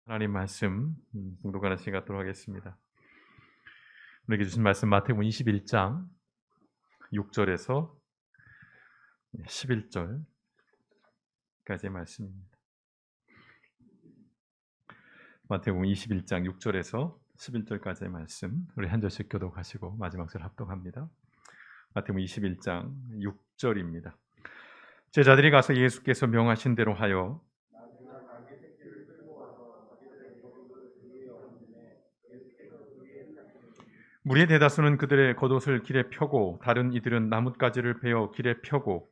하나님 말씀 공독하는 시간 갖도록 하겠습니다. 우리에게 주신 말씀 마태복음 21장 6절에서 11절까지의 말씀입니다. 마태복음 21장 6절에서 11절까지의 말씀 우리 한 절씩 교독하시고 마지막 절 합독합니다. 마태복음 21장 6절입니다. 제자들이 가서 예수께서 명하신 대로 하여 무리의 대다수는 그들의 겉옷을 길에 펴고 다른 이들은 나뭇가지를 베어 길에 펴고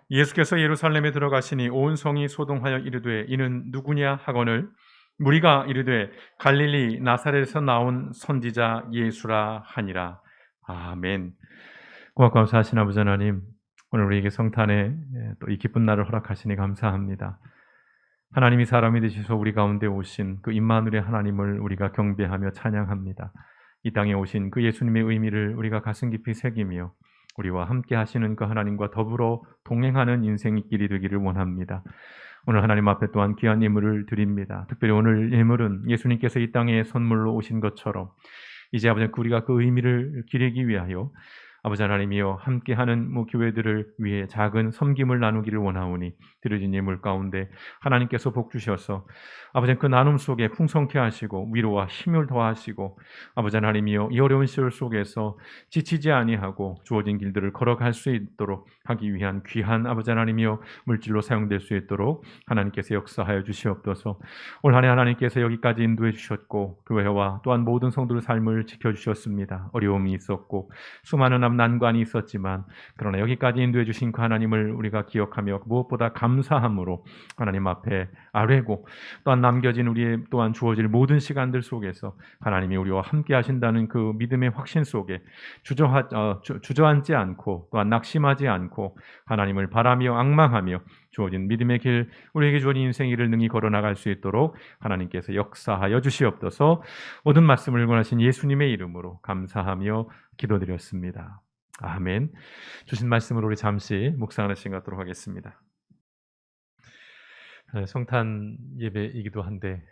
예수께서 예루살렘에 들어가시니 온 성이 소동하여 이르되 이는 누구냐 하거늘 무리가 이르되 갈릴리 나사렛에서 나온 선지자 예수라 하니라. 아멘. 고맙고 감사하신 아버지 하나님, 오늘 우리에게 성탄에 또 이 기쁜 날을 허락하시니 감사합니다. 하나님이 사람이 되셔서 우리 가운데 오신 그 임마누엘의 하나님을 우리가 경배하며 찬양합니다. 이 땅에 오신 그 예수님의 의미를 우리가 가슴 깊이 새기며 우리와 함께 하시는 그 하나님과 더불어 동행하는 인생의 길이 되기를 원합니다. 오늘 하나님 앞에 또한 귀한 예물을 드립니다. 특별히 오늘 예물은 예수님께서 이 땅에 선물로 오신 것처럼 이제 아버지 우리가 그 의미를 기리기 위하여 아버지 하나님이여 함께하는 교회들을 위해 작은 섬김을 나누기를 원하오니 드려진 예물 가운데 하나님께서 복 주셔서 아버지 그 나눔 속에 풍성케 하시고 위로와 힘을 더하시고 아버지 하나님이여 이 어려운 시절 속에서 지치지 아니하고 주어진 길들을 걸어갈 수 있도록 하기 위한 귀한 아버지 하나님이여 물질로 사용될 수 있도록 하나님께서 역사하여 주시옵소서. 올 한 해 하나님께서 여기까지 인도해 주셨고 교회와 또한 모든 성도의 삶을 지켜주셨습니다. 어려움이 있었고 수많은 난관이 있었지만 그러나 여기까지 인도해 주신 그 하나님을 우리가 기억하며 무엇보다 감사함으로 하나님 앞에 아뢰고 또한 남겨진 우리의 또한 주어질 모든 시간들 속에서 하나님이 우리와 함께 하신다는 그 믿음의 확신 속에 주저앉지 않고 또한 낙심하지 않고 하나님을 바라며 앙망하며 주어진 믿음의 길 우리에게 주어진 인생의 길을 능히 걸어나갈 수 있도록 하나님께서 역사하여 주시옵소서. 모든 말씀을 원하신 예수님의 이름으로 감사하며 기도드렸습니다. 아멘. 주신 말씀으로 우리 잠시 묵상하는 시간 갖도록 하겠습니다. 성탄 예배이기도 한데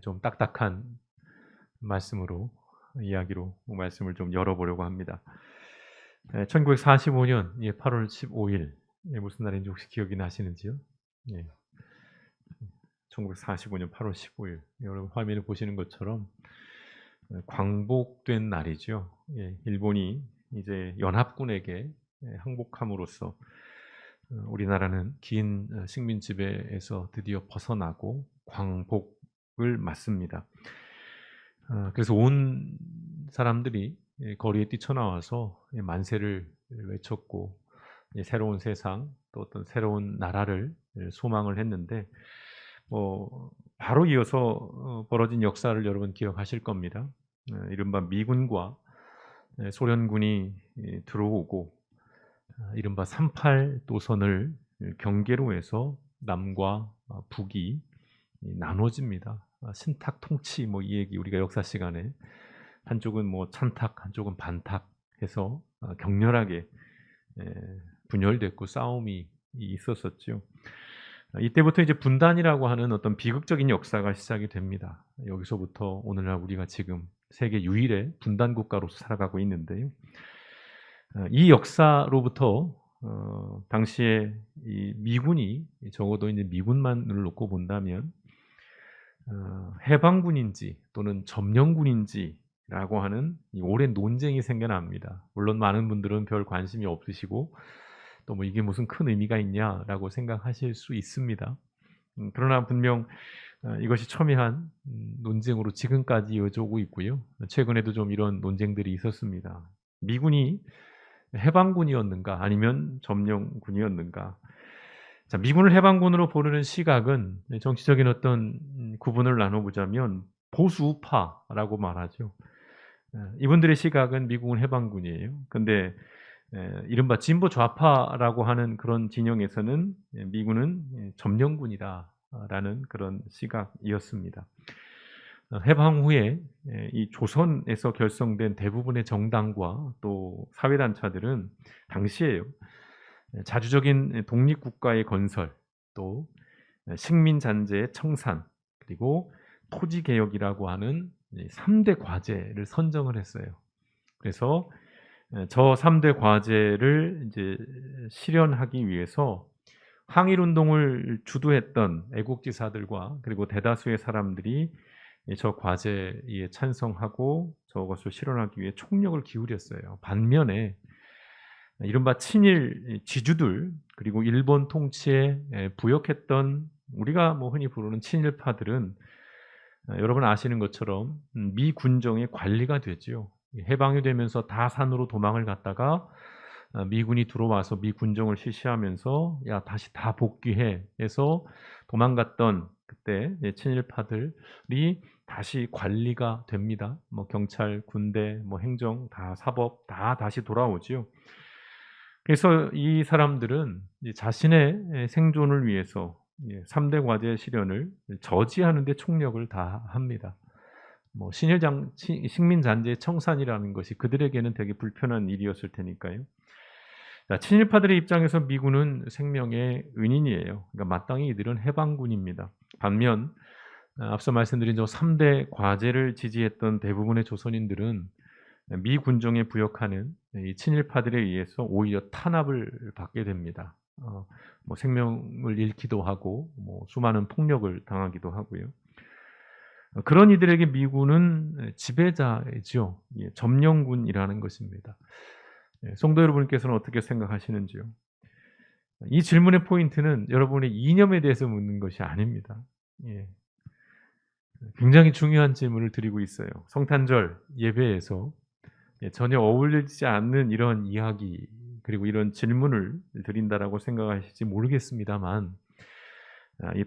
좀 딱딱한 말씀으로 이야기로 말씀을 좀 열어보려고 합니다. 1945년 8월 15일 무슨 날인지 혹시 기억이 나시는지요? 1945년 8월 15일 여러분 화면을 보시는 것처럼 광복된 날이죠. 일본이 이제 연합군에게 항복함으로써 우리나라는 긴 식민 지배에서 드디어 벗어나고 광복을 맞습니다. 그래서 온 사람들이 거리에 뛰쳐나와서 만세를 외쳤고 새로운 세상 또 어떤 새로운 나라를 소망을 했는데 바로 이어서 벌어진 역사를 여러분 기억하실 겁니다. 이른바 미군과 소련군이 들어오고 이른바 38 도선을 경계로 해서 남과 북이 나눠집니다. 신탁 통치 이 얘기 우리가 역사 시간에 한쪽은 찬탁 한쪽은 반탁해서 격렬하게 분열됐고 싸움이 있었었죠. 이때부터 이제 분단이라고 하는 어떤 비극적인 역사가 시작이 됩니다. 여기서부터 오늘날 우리가 지금 세계 유일의 분단 국가로서 살아가고 있는데요. 이 역사로부터 당시에 이 미군이 적어도 이제 미군만을 놓고 본다면 해방군인지 또는 점령군인지라고 하는 이 오랜 논쟁이 생겨납니다. 물론 많은 분들은 별 관심이 없으시고 또 이게 무슨 큰 의미가 있냐라고 생각하실 수 있습니다. 그러나 분명 이것이 첨예한 논쟁으로 지금까지 이어져 오고 있고요. 최근에도 좀 이런 논쟁들이 있었습니다. 미군이 해방군이었는가 아니면 점령군이었는가. 자, 미군을 해방군으로 보는 시각은 정치적인 어떤 구분을 나눠보자면 보수우파라고 말하죠. 이분들의 시각은 미국은 해방군이에요. 근데 이른바 진보 좌파라고 하는 그런 진영에서는 미군은 점령군이다라는 그런 시각이었습니다. 해방 후에 이 조선에서 결성된 대부분의 정당과 또 사회단체들은 당시에요. 자주적인 독립국가의 건설, 또 식민 잔재의 청산, 그리고 토지 개혁이라고 하는 3대 과제를 선정을 했어요. 그래서 저 3대 과제를 이제 실현하기 위해서 항일 운동을 주도했던 애국지사들과 그리고 대다수의 사람들이 저 과제에 찬성하고 저것을 실현하기 위해 총력을 기울였어요. 반면에 이른바 친일 지주들 그리고 일본 통치에 부역했던 우리가 뭐 흔히 부르는 친일파들은 여러분 아시는 것처럼 미 군정의 관리가 되지요. 해방이 되면서 다 산으로 도망을 갔다가 미군이 들어와서 미 군정을 실시하면서 "야 다시 다 복귀해." 해서 도망갔던 그때 친일파들이 다시 관리가 됩니다. 뭐 경찰, 군대, 뭐 행정 다 사법 다 다시 돌아오지요. 그래서 이 사람들은 이제 자신의 생존을 위해서 3대 과제 실현을 저지하는 데 총력을 다합니다. 뭐 신일장 식민잔재의 청산이라는 것이 그들에게는 되게 불편한 일이었을 테니까요. 자, 친일파들의 입장에서 미군은 생명의 은인이에요. 그러니까 마땅히 이들은 해방군입니다. 반면 앞서 말씀드린 저 3대 과제를 지지했던 대부분의 조선인들은 미 군정에 부역하는 이 친일파들에 의해서 오히려 탄압을 받게 됩니다. 뭐 생명을 잃기도 하고 뭐 수많은 폭력을 당하기도 하고요. 그런 이들에게 미군은 지배자이죠. 점령군이라는 것입니다. 성도 여러분께서는 어떻게 생각하시는지요? 이 질문의 포인트는 여러분의 이념에 대해서 묻는 것이 아닙니다. 예. 굉장히 중요한 질문을 드리고 있어요. 성탄절 예배에서 전혀 어울리지 않는 이런 이야기 그리고 이런 질문을 드린다라고 생각하실지 모르겠습니다만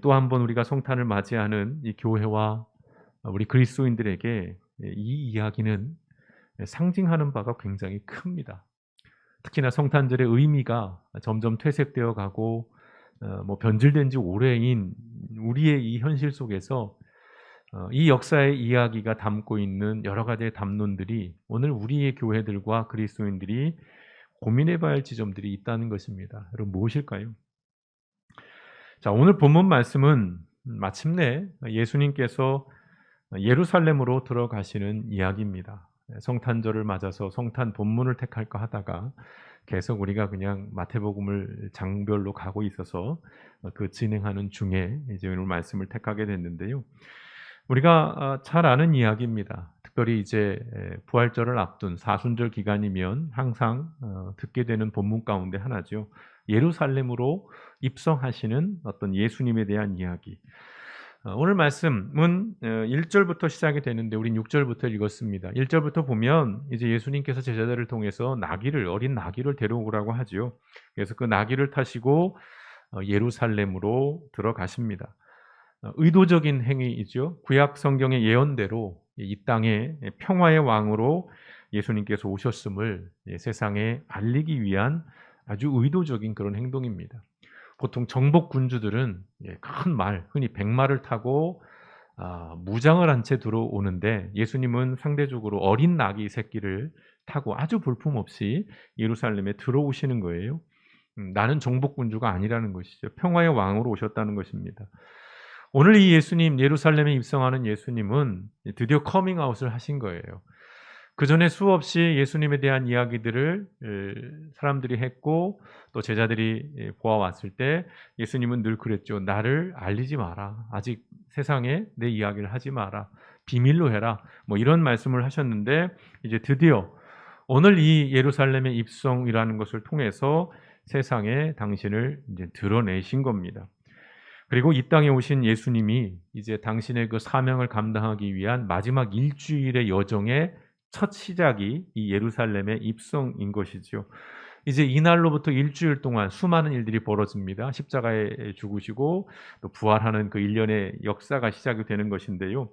또 한 번 우리가 성탄을 맞이하는 이 교회와 우리 그리스도인들에게 이 이야기는 상징하는 바가 굉장히 큽니다. 특히나 성탄절의 의미가 점점 퇴색되어 가고 뭐 변질된 지 오래인 우리의 이 현실 속에서 이 역사의 이야기가 담고 있는 여러 가지의 담론들이 오늘 우리의 교회들과 그리스도인들이 고민해 봐야 할 지점들이 있다는 것입니다. 여러분 무엇일까요? 자, 오늘 본문 말씀은 마침내 예수님께서 예루살렘으로 들어가시는 이야기입니다. 성탄절을 맞아서 성탄 본문을 택할까 하다가 계속 우리가 그냥 마태복음을 장별로 가고 있어서 그 진행하는 중에 이제 오늘 말씀을 택하게 됐는데요. 우리가 잘 아는 이야기입니다. 특별히 이제 부활절을 앞둔 사순절 기간이면 항상 듣게 되는 본문 가운데 하나죠. 예루살렘으로 입성하시는 어떤 예수님에 대한 이야기. 오늘 말씀은 1절부터 시작이 되는데 우린 6절부터 읽었습니다. 1절부터 보면 이제 예수님께서 제자들을 통해서 어린 나귀를 데려오라고 하죠. 그래서 그 나귀를 타시고 예루살렘으로 들어가십니다. 의도적인 행위이죠. 구약 성경의 예언대로 이 땅에 평화의 왕으로 예수님께서 오셨음을 세상에 알리기 위한 아주 의도적인 그런 행동입니다. 보통 정복 군주들은 큰 말, 흔히 백마를 타고 무장을 한 채 들어오는데 예수님은 상대적으로 어린 나귀 새끼를 타고 아주 볼품없이 예루살렘에 들어오시는 거예요. 나는 정복 군주가 아니라는 것이죠. 평화의 왕으로 오셨다는 것입니다. 오늘 이 예수님, 예루살렘에 입성하는 예수님은 드디어 커밍아웃을 하신 거예요. 그전에 수없이 예수님에 대한 이야기들을 사람들이 했고 또 제자들이 보아왔을 때 예수님은 늘 그랬죠. 나를 알리지 마라. 아직 세상에 내 이야기를 하지 마라. 비밀로 해라. 뭐 이런 말씀을 하셨는데 이제 드디어 오늘 이 예루살렘의 입성이라는 것을 통해서 세상에 당신을 이제 드러내신 겁니다. 그리고 이 땅에 오신 예수님이 이제 당신의 그 사명을 감당하기 위한 마지막 일주일의 여정의 첫 시작이 이 예루살렘의 입성인 것이죠. 이제 이날로부터 일주일 동안 수많은 일들이 벌어집니다. 십자가에 죽으시고 또 부활하는 그 일련의 역사가 시작이 되는 것인데요.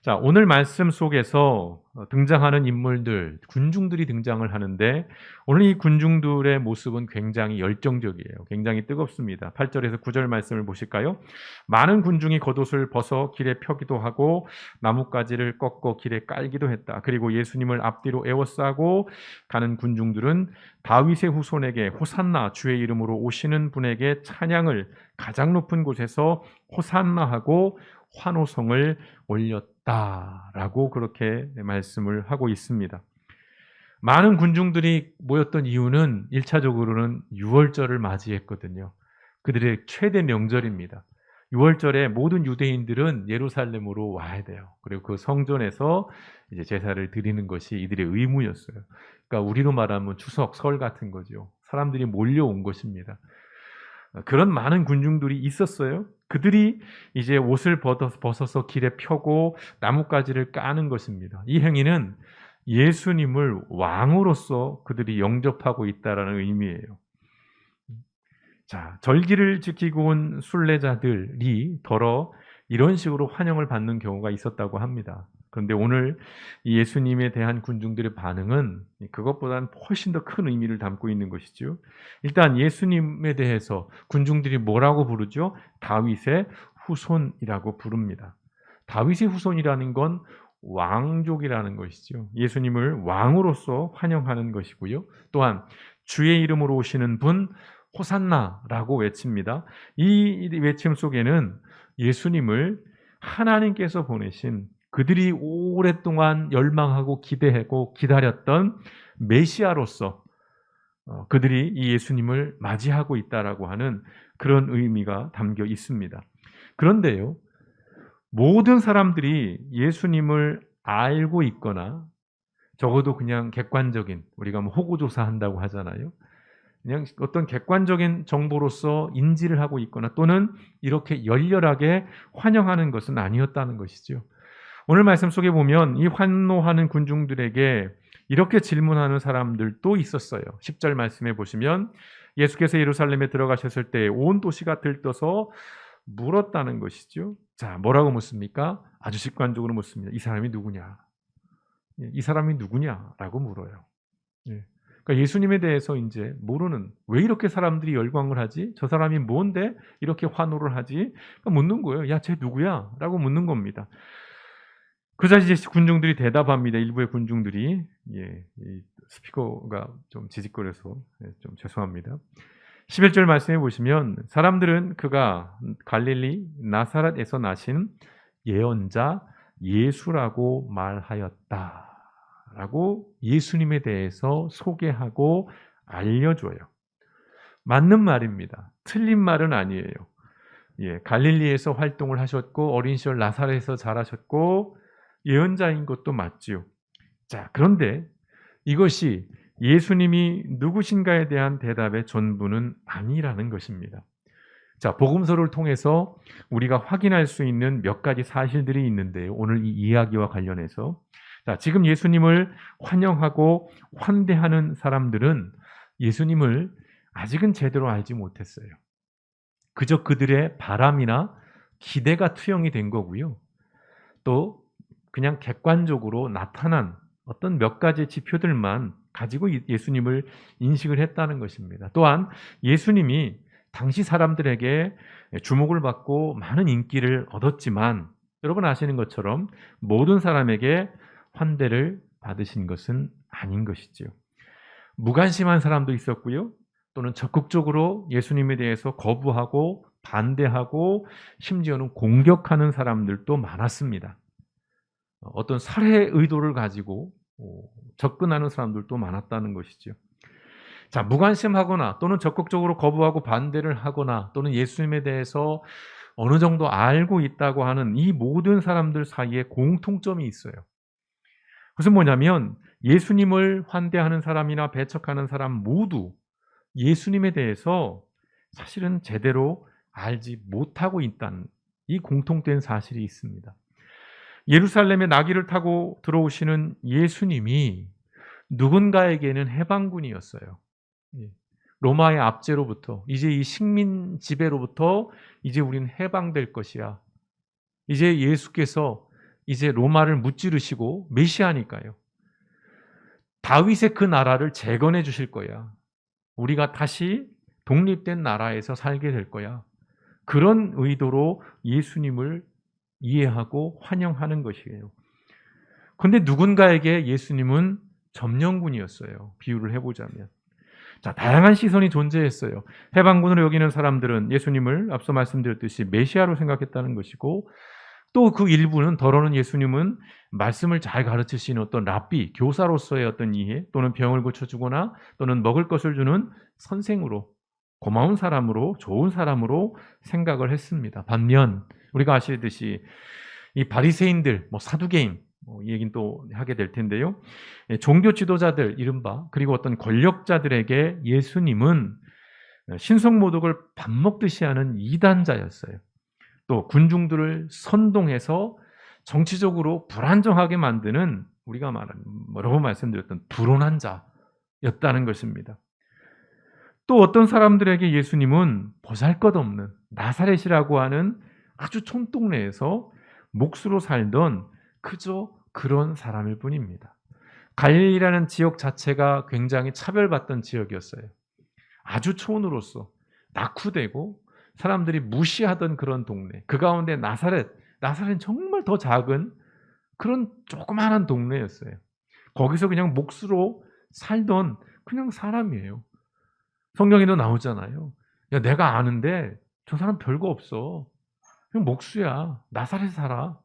자, 오늘 말씀 속에서 등장하는 인물들, 군중들이 등장을 하는데 오늘 이 군중들의 모습은 굉장히 열정적이에요. 굉장히 뜨겁습니다. 8 절에서 9절 말씀을 보실까요? 많은 군중이 겉옷을 벗어 길에 펴기도 하고 나뭇가지를 꺾어 길에 깔기도 했다. 그리고 예수님을 앞뒤로 에워싸고 가는 군중들은 다윗의 후손에게 호산나, 주의 이름으로 오시는 분에게 찬양을 가장 높은 곳에서 호산나하고 환호성을 올렸다라고 그렇게 말씀을 하고 있습니다. 많은 군중들이 모였던 이유는 1차적으로는 유월절을 맞이했거든요. 그들의 최대 명절입니다. 유월절에 모든 유대인들은 예루살렘으로 와야 돼요. 그리고 그 성전에서 이제 제사를 드리는 것이 이들의 의무였어요. 그러니까 우리로 말하면 추석, 설 같은 거죠. 사람들이 몰려온 것입니다. 그런 많은 군중들이 있었어요. 그들이 이제 옷을 벗어서 길에 펴고 나뭇가지를 까는 것입니다. 이 행위는 예수님을 왕으로서 그들이 영접하고 있다라는 의미예요. 자, 절기를 지키고 온 순례자들이 더러 이런 식으로 환영을 받는 경우가 있었다고 합니다. 그런데 오늘 이 예수님에 대한 군중들의 반응은 그것보다는 훨씬 더 큰 의미를 담고 있는 것이죠. 일단 예수님에 대해서 군중들이 뭐라고 부르죠? 다윗의 후손이라고 부릅니다. 다윗의 후손이라는 건 왕족이라는 것이죠. 예수님을 왕으로서 환영하는 것이고요. 또한 주의 이름으로 오시는 분 호산나라고 외칩니다. 이 외침 속에는 예수님을 하나님께서 보내신 그들이 오랫동안 열망하고 기대하고 기다렸던 메시아로서 그들이 이 예수님을 맞이하고 있다라고 하는 그런 의미가 담겨 있습니다. 그런데요, 모든 사람들이 예수님을 알고 있거나 적어도 그냥 객관적인, 우리가 뭐 호구조사한다고 하잖아요. 그냥 어떤 객관적인 정보로서 인지를 하고 있거나 또는 이렇게 열렬하게 환영하는 것은 아니었다는 것이죠. 오늘 말씀 속에 보면 이 환호하는 군중들에게 이렇게 질문하는 사람들도 있었어요. 10절 말씀해 보시면 예수께서 예루살렘에 들어가셨을 때 온 도시가 들떠서 물었다는 것이죠. 자, 뭐라고 묻습니까? 아주 직관적으로 묻습니다. 이 사람이 누구냐? 이 사람이 누구냐라고 물어요. 예. 그러니까 예수님에 대해서 이제 모르는, 왜 이렇게 사람들이 열광을 하지? 저 사람이 뭔데 이렇게 환호를 하지? 그러니까 묻는 거예요. 야, 쟤 누구야? 라고 묻는 겁니다. 그러자 이제 군중들이 대답합니다. 일부의 군중들이. 예, 이 스피커가 좀 지직거려서 좀 죄송합니다. 11절 말씀해 보시면 사람들은 그가 갈릴리 나사렛에서 나신 예언자 예수라고 말하였다. 라고 예수님에 대해서 소개하고 알려줘요. 맞는 말입니다. 틀린 말은 아니에요. 예, 갈릴리에서 활동을 하셨고 어린 시절 나사렛에서 자라셨고 예언자인 것도 맞지요. 자, 그런데 이것이 예수님이 누구신가에 대한 대답의 전부는 아니라는 것입니다. 자, 복음서를 통해서 우리가 확인할 수 있는 몇 가지 사실들이 있는데요. 오늘 이 이야기와 관련해서 자, 지금 예수님을 환영하고 환대하는 사람들은 예수님을 아직은 제대로 알지 못했어요. 그저 그들의 바람이나 기대가 투영이 된 거고요. 또 그냥 객관적으로 나타난 어떤 몇 가지 지표들만 가지고 예수님을 인식을 했다는 것입니다. 또한 예수님이 당시 사람들에게 주목을 받고 많은 인기를 얻었지만 여러분 아시는 것처럼 모든 사람에게 환대를 받으신 것은 아닌 것이지요. 무관심한 사람도 있었고요. 또는 적극적으로 예수님에 대해서 거부하고 반대하고 심지어는 공격하는 사람들도 많았습니다. 어떤 살해 의도를 가지고 접근하는 사람들도 많았다는 것이죠. 자, 무관심하거나 또는 적극적으로 거부하고 반대를 하거나 또는 예수님에 대해서 어느 정도 알고 있다고 하는 이 모든 사람들 사이에 공통점이 있어요. 그것은 뭐냐면 예수님을 환대하는 사람이나 배척하는 사람 모두 예수님에 대해서 사실은 제대로 알지 못하고 있다는 이 공통된 사실이 있습니다. 예루살렘에 나귀를 타고 들어오시는 예수님이 누군가에게는 해방군이었어요. 로마의 압제로부터, 이제 이 식민 지배로부터 이제 우리는 해방될 것이야. 이제 예수께서 이제 로마를 무찌르시고 메시아니까요. 다윗의 그 나라를 재건해 주실 거야. 우리가 다시 독립된 나라에서 살게 될 거야. 그런 의도로 예수님을 이해하고 환영하는 것이에요. 근데 누군가에게 예수님은 점령군이었어요. 비유를 해보자면. 자, 다양한 시선이 존재했어요. 해방군으로 여기는 사람들은 예수님을 앞서 말씀드렸듯이 메시아로 생각했다는 것이고, 또 그 일부는 더러는 예수님은 말씀을 잘 가르치시는 어떤 랍비, 교사로서의 어떤 이해, 또는 병을 고쳐주거나 또는 먹을 것을 주는 선생으로, 고마운 사람으로, 좋은 사람으로 생각을 했습니다. 반면 우리가 아시듯이 이 바리새인들, 사두개인, 이 얘기는 또 하게 될 텐데요. 종교 지도자들 이른바, 그리고 어떤 권력자들에게 예수님은 신성모독을 밥 먹듯이 하는 이단자였어요. 또 군중들을 선동해서 정치적으로 불안정하게 만드는, 우리가 말하는 여러 번 말씀드렸던 불온한 자였다는 것입니다. 또 어떤 사람들에게 예수님은 보잘것없는 나사렛이라고 하는 아주 촌동네에서 몫으로 살던 그저 그런 사람일 뿐입니다. 갈릴리라는 지역 자체가 굉장히 차별받던 지역이었어요. 아주 촌으로서 낙후되고 사람들이 무시하던 그런 동네. 그 가운데 나사렛은 정말 더 작은 그런 조그마한 동네였어요. 거기서 그냥 몫으로 살던 그냥 사람이에요. 성경에도 나오잖아요. 야, 내가 아는데 저 사람 별거 없어. 그냥 목수야. 나사렛에 살아.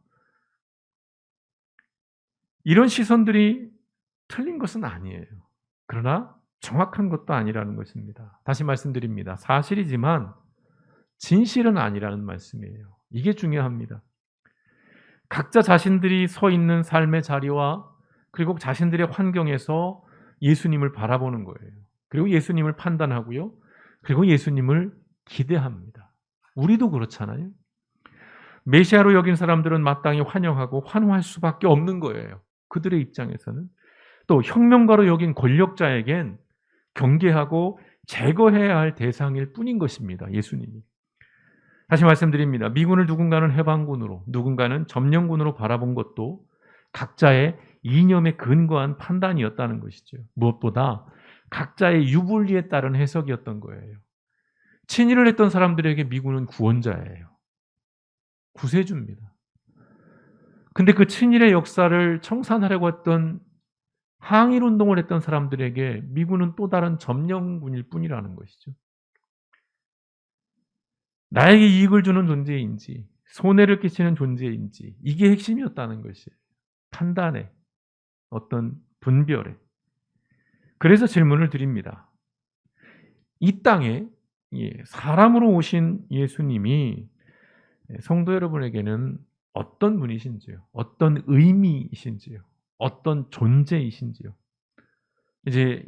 이런 시선들이 틀린 것은 아니에요. 그러나 정확한 것도 아니라는 것입니다. 다시 말씀드립니다. 사실이지만 진실은 아니라는 말씀이에요. 이게 중요합니다. 각자 자신들이 서 있는 삶의 자리와 그리고 자신들의 환경에서 예수님을 바라보는 거예요. 그리고 예수님을 판단하고요. 그리고 예수님을 기대합니다. 우리도 그렇잖아요. 메시아로 여긴 사람들은 마땅히 환영하고 환호할 수밖에 없는 거예요. 그들의 입장에서는. 또 혁명가로 여긴 권력자에겐 경계하고 제거해야 할 대상일 뿐인 것입니다. 예수님이. 다시 말씀드립니다. 미군을 누군가는 해방군으로, 누군가는 점령군으로 바라본 것도 각자의 이념에 근거한 판단이었다는 것이죠. 무엇보다 각자의 유불리에 따른 해석이었던 거예요. 친일을 했던 사람들에게 미군은 구원자예요. 구세주입니다. 근데 그 친일의 역사를 청산하려고 했던 항일운동을 했던 사람들에게 미군은 또 다른 점령군일 뿐이라는 것이죠. 나에게 이익을 주는 존재인지 손해를 끼치는 존재인지 이게 핵심이었다는 것이에요. 판단에, 어떤 분별에. 그래서 질문을 드립니다. 이 땅에 사람으로 오신 예수님이 성도 여러분에게는 어떤 분이신지요? 어떤 의미이신지요? 어떤 존재이신지요? 이제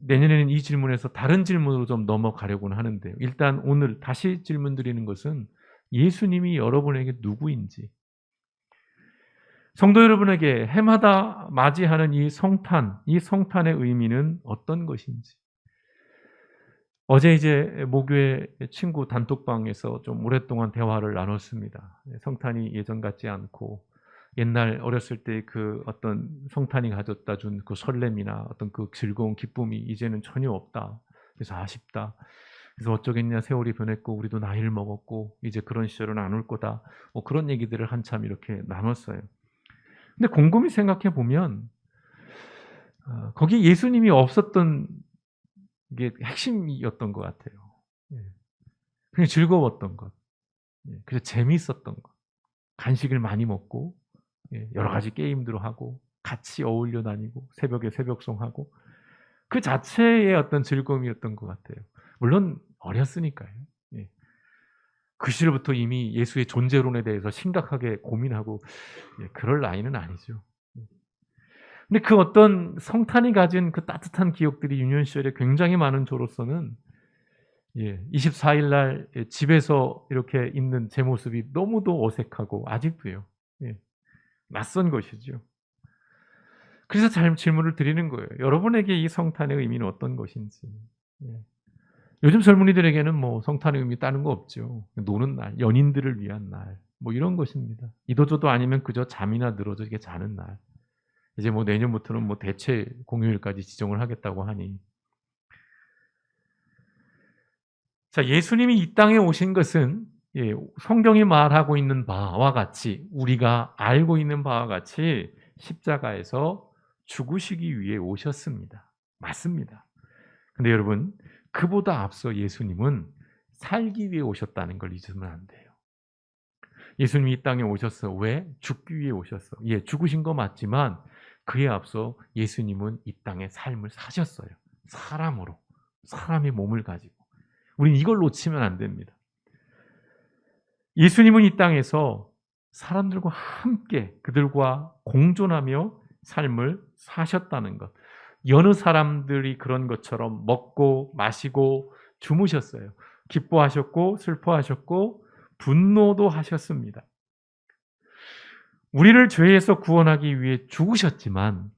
내년에는 이 질문에서 다른 질문으로 좀 넘어가려고는 하는데요. 일단 오늘 다시 질문 드리는 것은 예수님이 여러분에게 누구인지, 성도 여러분에게 해마다 맞이하는 이 성탄의 의미는 어떤 것인지. 어제 이제 모교회 친구 단톡방에서 좀 오랫동안 대화를 나눴습니다. 성탄이 예전 같지 않고 옛날 어렸을 때 그 어떤 성탄이 가져다 준 그 설렘이나 어떤 그 즐거운 기쁨이 이제는 전혀 없다. 그래서 아쉽다. 그래서 어쩌겠냐, 세월이 변했고 우리도 나이를 먹었고 이제 그런 시절은 안 올 거다. 그런 얘기들을 한참 이렇게 나눴어요. 근데 곰곰이 생각해 보면 거기 예수님이 없었던 게 핵심이었던 것 같아요. 예. 그냥 즐거웠던 것, 그래서 재미있었던 것, 간식을 많이 먹고 여러 가지 게임들을 하고 같이 어울려 다니고 새벽에 새벽송하고 그 자체의 어떤 즐거움이었던 것 같아요. 물론 어렸으니까요. 그 시절부터 이미 예수의 존재론에 대해서 심각하게 고민하고 그럴 나이는 아니죠. 근데 그 어떤 성탄이 가진 그 따뜻한 기억들이 유년 시절에 굉장히 많은 저로서는 24일 날 집에서 이렇게 있는 제 모습이 너무도 어색하고 아직도요. 낯선 것이죠. 그래서 질문을 드리는 거예요. 여러분에게 이 성탄의 의미는 어떤 것인지. 요즘 젊은이들에게는 성탄의 의미 다른 거 없죠. 노는 날, 연인들을 위한 날, 뭐 이런 것입니다. 이도저도 아니면 그저 잠이나 늘어져 이렇게 자는 날. 이제 뭐 내년부터는 뭐 대체 공휴일까지 지정을 하겠다고 하니. 자, 예수님이 이 땅에 오신 것은 성경이 말하고 있는 바와 같이 우리가 알고 있는 바와 같이 십자가에서 죽으시기 위해 오셨습니다. 맞습니다. 근데 여러분, 그보다 앞서 예수님은 살기 위해 오셨다는 걸 잊으면 안 돼요. 예수님이 이 땅에 오셨어. 왜? 죽기 위해 오셨어. 예, 죽으신 거 맞지만 그에 앞서 예수님은 이 땅에 삶을 사셨어요. 사람으로. 사람의 몸을 가지고. 우리는 이걸 놓치면 안 됩니다. 예수님은 이 땅에서 사람들과 함께 그들과 공존하며 삶을 사셨다는 것. 여느 사람들이 그런 것처럼 먹고 마시고 주무셨어요. 기뻐하셨고 슬퍼하셨고 분노도 하셨습니다. 우리를 죄에서 구원하기 위해 죽으셨지만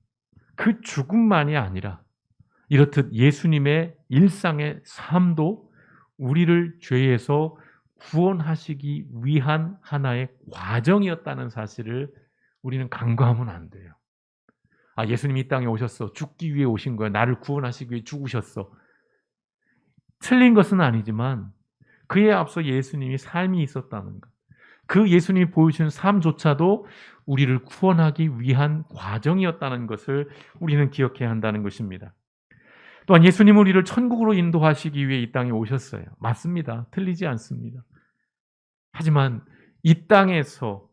그 죽음만이 아니라 이렇듯 예수님의 일상의 삶도 우리를 죄에서 구원하시기 위한 하나의 과정이었다는 사실을 우리는 간과하면 안 돼요. 아, 예수님이 이 땅에 오셨어. 죽기 위해 오신 거야. 나를 구원하시기 위해 죽으셨어. 틀린 것은 아니지만 그에 앞서 예수님이 삶이 있었다는 것. 그 예수님이 보여주신 삶조차도 우리를 구원하기 위한 과정이었다는 것을 우리는 기억해야 한다는 것입니다. 또한 예수님은 우리를 천국으로 인도하시기 위해 이 땅에 오셨어요. 맞습니다. 틀리지 않습니다. 하지만 이 땅에서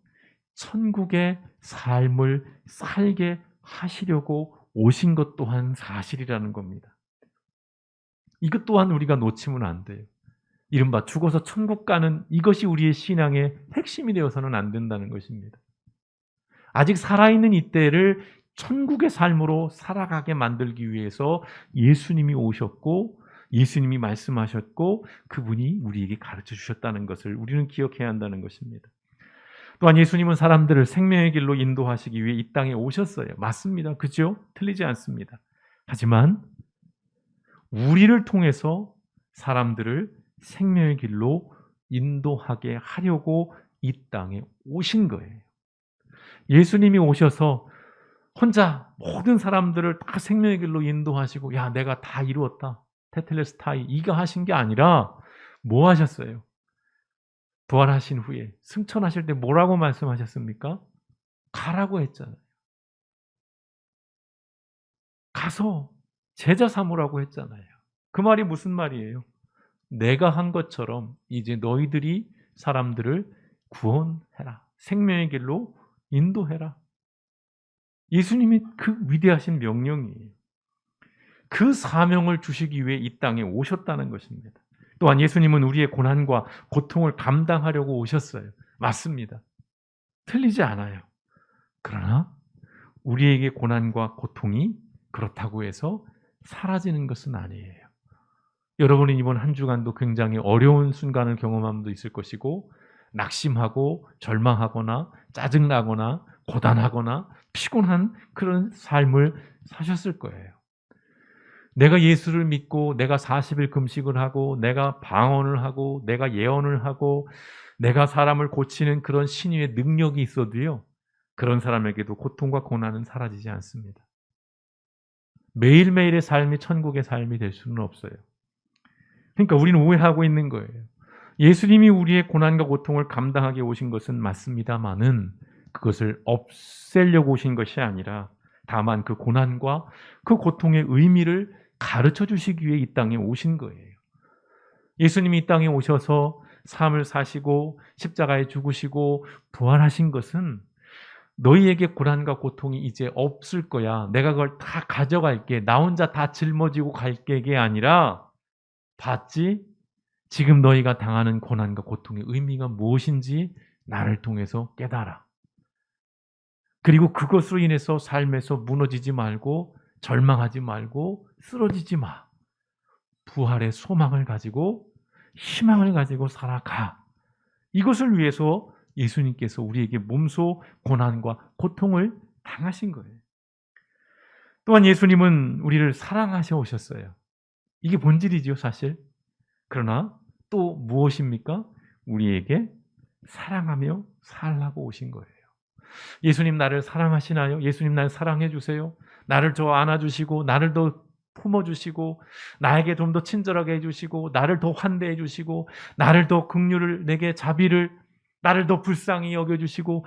천국의 삶을 살게 하시려고 오신 것 또한 사실이라는 겁니다. 이것 또한 우리가 놓치면 안 돼요. 이른바 죽어서 천국 가는 이것이 우리의 신앙의 핵심이 되어서는 안 된다는 것입니다. 아직 살아있는 이때를 천국의 삶으로 살아가게 만들기 위해서 예수님이 오셨고 예수님이 말씀하셨고 그분이 우리에게 가르쳐 주셨다는 것을 우리는 기억해야 한다는 것입니다. 또한 예수님은 사람들을 생명의 길로 인도하시기 위해 이 땅에 오셨어요. 맞습니다. 그죠? 틀리지 않습니다. 하지만 우리를 통해서 사람들을 생명의 길로 인도하게 하려고 이 땅에 오신 거예요. 예수님이 오셔서 혼자 모든 사람들을 다 생명의 길로 인도하시고 야 내가 다 이루었다. 테텔레스타이 이가 하신 게 아니라 뭐 하셨어요? 부활하신 후에 승천하실 때 뭐라고 말씀하셨습니까? 가라고 했잖아요. 가서 제자 삼으라고 했잖아요. 그 말이 무슨 말이에요? 내가 한 것처럼 이제 너희들이 사람들을 구원해라. 생명의 길로 인도해라. 예수님이 그 위대하신 명령이에요. 그 사명을 주시기 위해 이 땅에 오셨다는 것입니다. 또한 예수님은 우리의 고난과 고통을 감당하려고 오셨어요. 맞습니다. 틀리지 않아요. 그러나 우리에게 고난과 고통이 그렇다고 해서 사라지는 것은 아니에요. 여러분은 이번 한 주간도 굉장히 어려운 순간을 경험한 분도 있을 것이고 낙심하고 절망하거나 짜증나거나 고단하거나 피곤한 그런 삶을 사셨을 거예요. 내가 예수를 믿고 내가 40일 금식을 하고 내가 방언을 하고 내가 예언을 하고 내가 사람을 고치는 그런 신유의 능력이 있어도요. 그런 사람에게도 고통과 고난은 사라지지 않습니다. 매일매일의 삶이 천국의 삶이 될 수는 없어요. 그러니까 우리는 오해하고 있는 거예요. 예수님이 우리의 고난과 고통을 감당하게 오신 것은 맞습니다마는 그것을 없애려고 오신 것이 아니라 다만 그 고난과 그 고통의 의미를 가르쳐 주시기 위해 이 땅에 오신 거예요. 예수님이 이 땅에 오셔서 삶을 사시고 십자가에 죽으시고 부활하신 것은 너희에게 고난과 고통이 이제 없을 거야. 내가 그걸 다 가져갈게. 나 혼자 다 짊어지고 갈게. 게 아니라 봤지? 지금 너희가 당하는 고난과 고통의 의미가 무엇인지 나를 통해서 깨달아. 그리고 그것으로 인해서 삶에서 무너지지 말고 절망하지 말고 쓰러지지 마. 부활의 소망을 가지고 희망을 가지고 살아가. 이것을 위해서 예수님께서 우리에게 몸소 고난과 고통을 당하신 거예요. 또한 예수님은 우리를 사랑하셔 오셨어요. 이게 본질이지요, 사실. 그러나 또 무엇입니까? 우리에게 사랑하며 살라고 오신 거예요. 예수님 나를 사랑하시나요? 예수님 날 사랑해 주세요. 나를 더 안아주시고 나를 더 품어주시고 나에게 좀 더 친절하게 해주시고 나를 더 환대해 주시고 나를 더 긍휼을 내게 자비를 나를 더 불쌍히 여겨주시고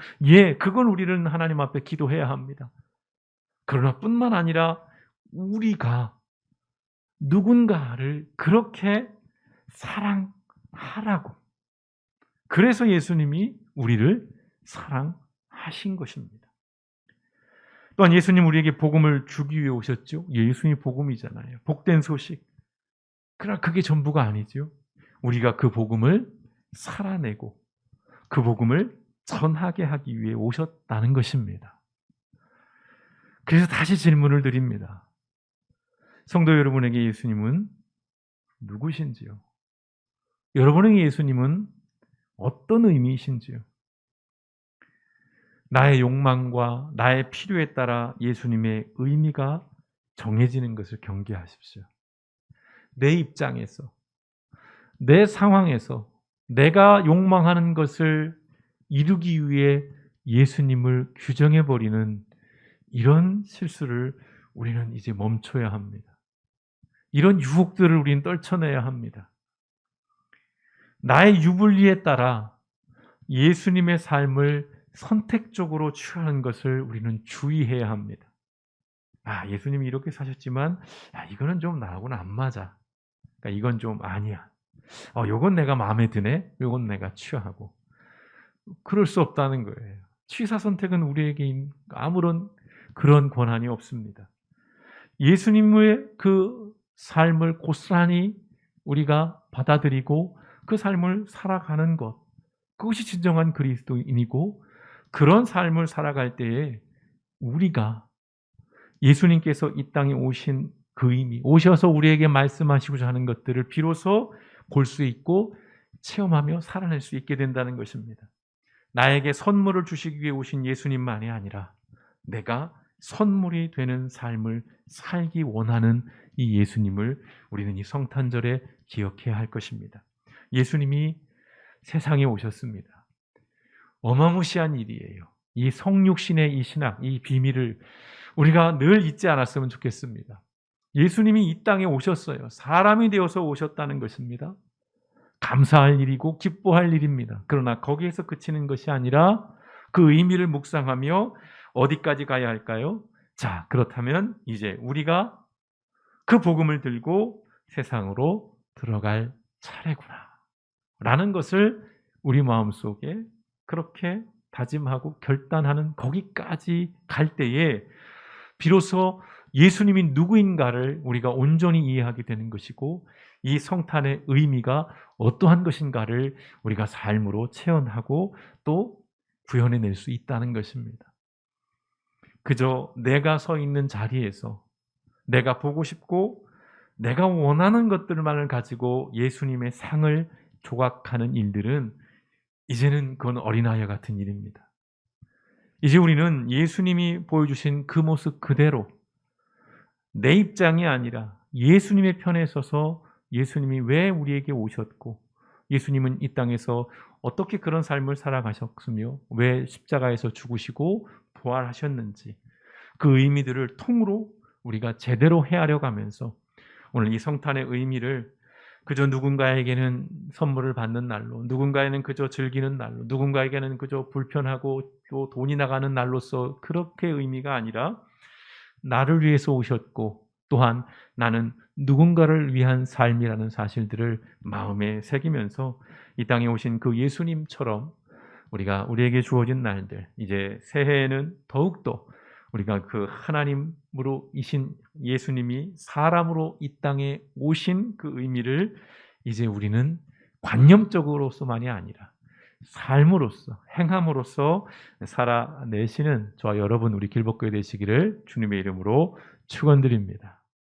그건 우리는 하나님 앞에 기도해야 합니다. 그러나 뿐만 아니라 우리가 누군가를 그렇게 사랑하라고 그래서 예수님이 우리를 사랑하신 것입니다. 또한 예수님 우리에게 복음을 주기 위해 오셨죠. 예수님이 복음이잖아요. 복된 소식. 그러나 그게 전부가 아니죠. 우리가 그 복음을 살아내고 그 복음을 전하게 하기 위해 오셨다는 것입니다. 그래서 다시 질문을 드립니다. 성도 여러분에게 예수님은 누구신지요? 여러분에게 예수님은 어떤 의미이신지요? 나의 욕망과 나의 필요에 따라 예수님의 의미가 정해지는 것을 경계하십시오. 내 입장에서, 내 상황에서 내가 욕망하는 것을 이루기 위해 예수님을 규정해버리는 이런 실수를 우리는 이제 멈춰야 합니다. 이런 유혹들을 우리는 떨쳐내야 합니다. 나의 유불리에 따라 예수님의 삶을 선택적으로 취하는 것을 우리는 주의해야 합니다. 예수님이 이렇게 사셨지만 이거는 좀 나하고는 안 맞아. 그러니까 이건 좀 아니야. 요건 내가 마음에 드네. 요건 내가 취하고. 그럴 수 없다는 거예요. 취사 선택은 우리에게 아무런 그런 권한이 없습니다. 예수님의 그 삶을 고스란히 우리가 받아들이고 그 삶을 살아가는 것, 그것이 진정한 그리스도인이고 그런 삶을 살아갈 때에 우리가 예수님께서 이 땅에 오신 그 의미, 오셔서 우리에게 말씀하시고자 하는 것들을 비로소 볼 수 있고 체험하며 살아낼 수 있게 된다는 것입니다. 나에게 선물을 주시기 위해 오신 예수님만이 아니라 내가 선물이 되는 삶을 살기 원하는 이 예수님을 우리는 이 성탄절에 기억해야 할 것입니다. 예수님이 세상에 오셨습니다. 어마무시한 일이에요. 이 성육신의 이 신학, 이 비밀을 우리가 늘 잊지 않았으면 좋겠습니다. 예수님이 이 땅에 오셨어요. 사람이 되어서 오셨다는 것입니다. 감사할 일이고 기뻐할 일입니다. 그러나 거기에서 그치는 것이 아니라 그 의미를 묵상하며 어디까지 가야 할까요? 자, 그렇다면 이제 우리가 그 복음을 들고 세상으로 들어갈 차례구나 라는 것을 우리 마음속에 그렇게 다짐하고 결단하는 거기까지 갈 때에 비로소 예수님이 누구인가를 우리가 온전히 이해하게 되는 것이고 이 성탄의 의미가 어떠한 것인가를 우리가 삶으로 체험하고 또 구현해낼 수 있다는 것입니다. 그저 내가 서 있는 자리에서 내가 보고 싶고 내가 원하는 것들만을 가지고 예수님의 상을 조각하는 일들은 이제는 그건 어린아이 같은 일입니다. 이제 우리는 예수님이 보여주신 그 모습 그대로 내 입장이 아니라 예수님의 편에 서서 예수님이 왜 우리에게 오셨고 예수님은 이 땅에서 어떻게 그런 삶을 살아가셨으며 왜 십자가에서 죽으시고 부활하셨는지 그 의미들을 통으로 우리가 제대로 헤아려 가면서 오늘 이 성탄의 의미를 그저 누군가에게는 선물을 받는 날로, 누군가에는 그저 즐기는 날로, 누군가에게는 그저 불편하고 또 돈이 나가는 날로서 그렇게 의미가 아니라 나를 위해서 오셨고 또한 나는 누군가를 위한 삶이라는 사실들을 마음에 새기면서 이 땅에 오신 그 예수님처럼 우리가 우리에게 주어진 날들, 이제 새해에는 더욱더 우리가 그 하나님으로 이신 예수님이 사람으로 이 땅에 오신 그 의미를 이제 우리는 관념적으로서만이 아니라 삶으로서 행함으로써 살아내시는 저와 여러분 우리 길복교회 되시기를 주님의 이름으로 축원드립니다.